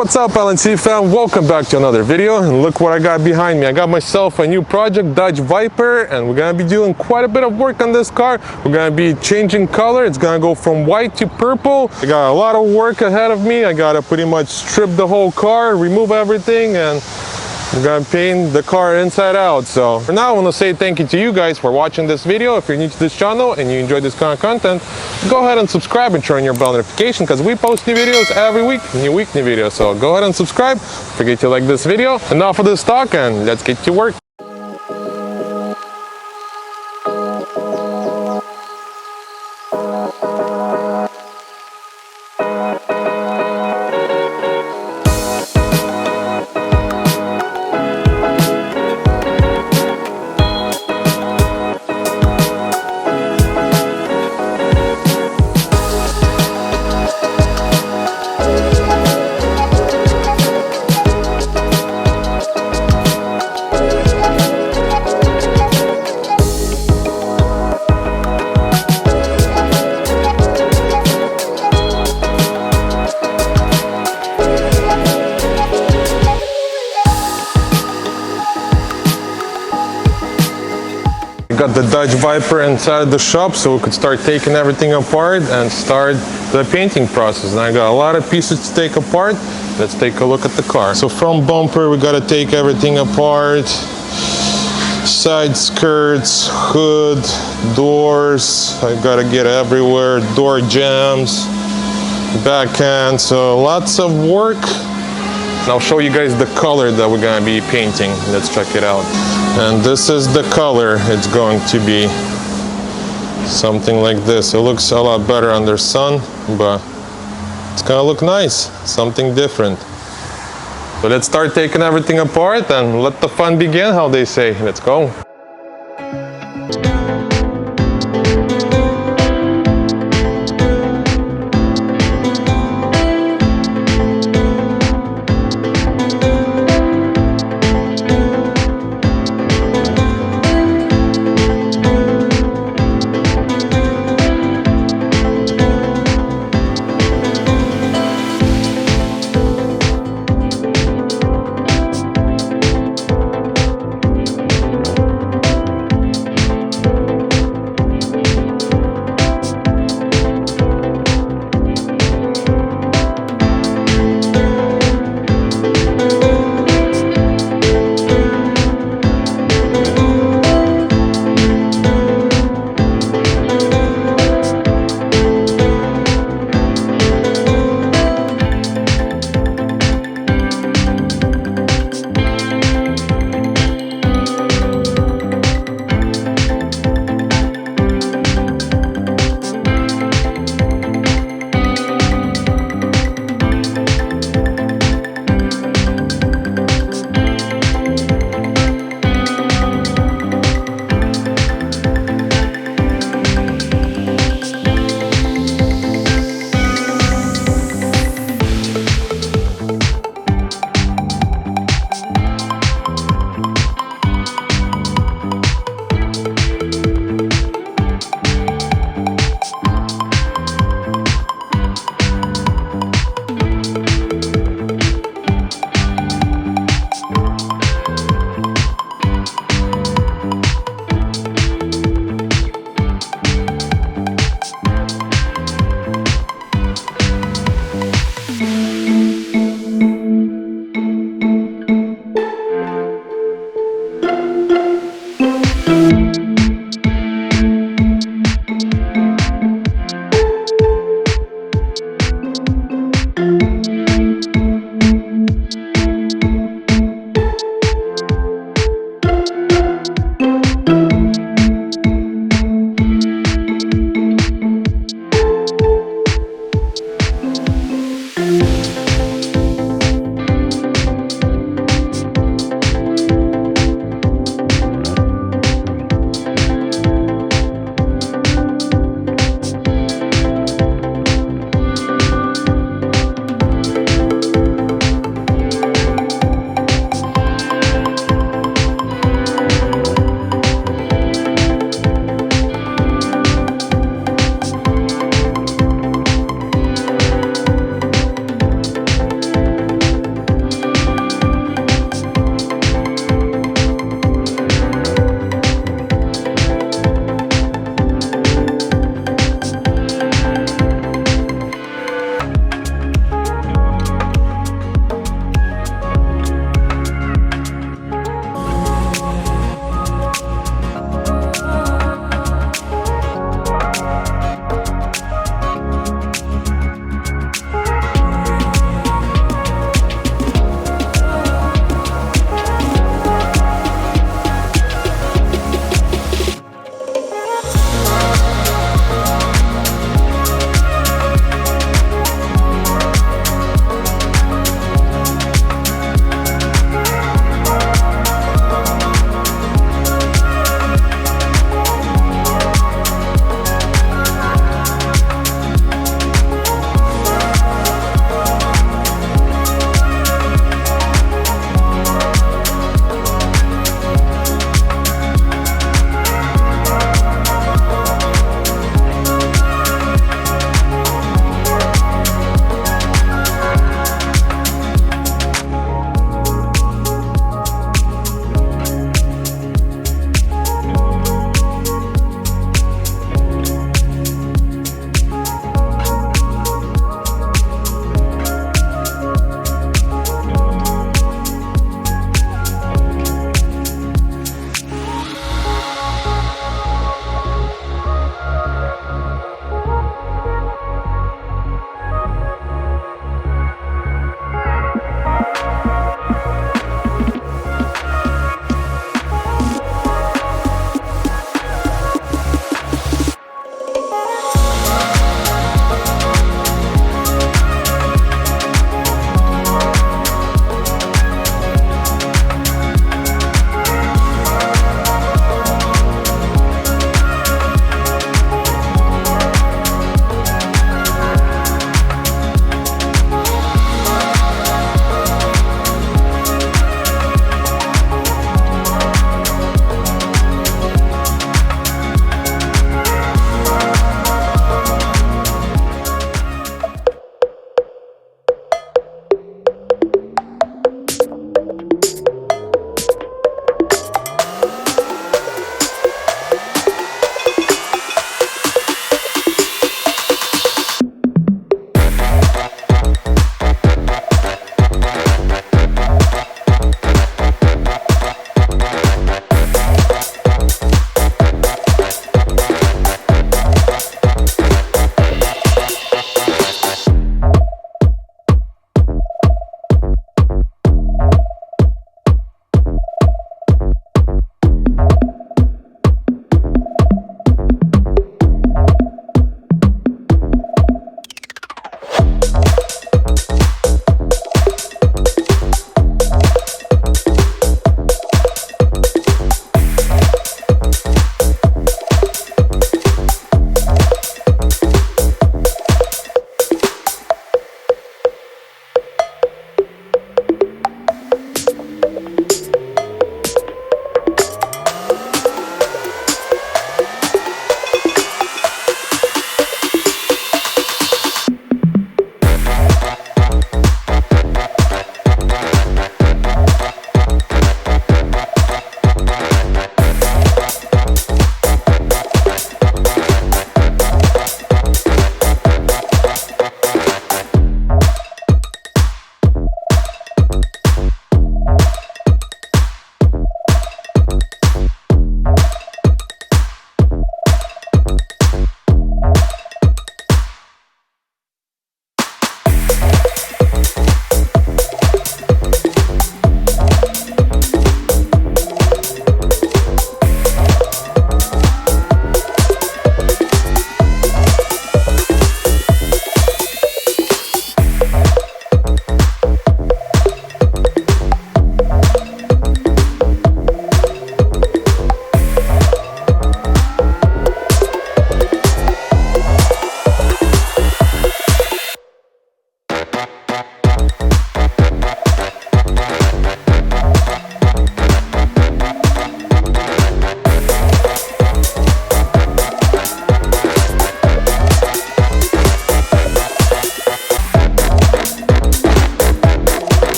What's up, LNC fam? Welcome back to another video, and look what I got behind me. I got myself a new project, Dodge Viper, and we're gonna be doing quite a bit of work on this car. We're gonna be changing color. It's gonna go from white to purple. I got a lot of work ahead of me. I gotta pretty much strip the whole car, remove everything, and we're gonna paint the car inside out. So for now, I want to say thank you to you guys for watching this video. If you're new to this channel and you enjoy this kind of content, go ahead and subscribe and turn on your bell notification, because we post new videos every week, new videos. So go ahead and subscribe. Don't forget to like this video. Enough of this talk, and let's get to work. Got the Dodge Viper inside the shop so we could start taking everything apart and start the painting process. And I got a lot of pieces to take apart. Let's take a look at the car. So from bumper, we got to take everything apart. Side skirts, hood, doors, I got to get everywhere, door jambs, back end, so lots of work. I'll show you guys the color that we're gonna be painting. Let's check it out. And this is the color. It's going to be something like this. It looks a lot better under sun, but it's gonna look nice, something different. So let's start taking everything apart and let the fun begin, how they say. Let's go.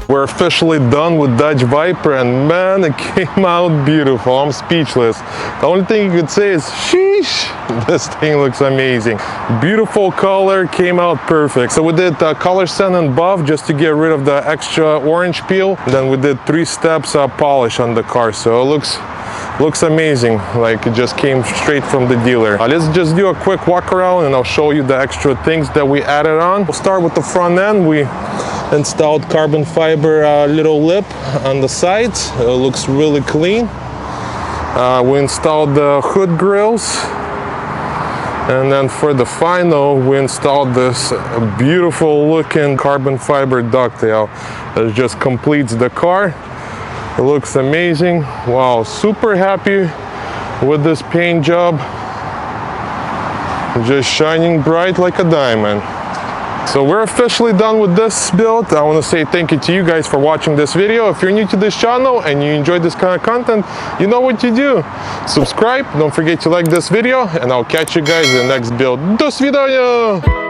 We're officially done with Dodge Viper, and man, it came out beautiful. I'm speechless. The only thing you could say is, sheesh, this thing looks amazing. Beautiful color, came out perfect. So we did color sand and buff just to get rid of the extra orange peel. And then we did 3 steps polish on the car, so it looks amazing, like it just came straight from the dealer. Let's just do a quick walk around and I'll show you the extra things that we added on. We'll start with the front end. We installed carbon fiber little lip on the sides. It looks really clean. We installed the hood grills, and then for the final we installed this beautiful looking carbon fiber ducktail that just completes the car. It looks amazing. Wow, super happy with this paint job. Just shining bright like a diamond. So we're officially done with this build. I want to say thank you to you guys for watching this video. If you're new to this channel and you enjoy this kind of content, you know what to do. Subscribe, don't forget to like this video, and I'll catch you guys in the next build. До свидания!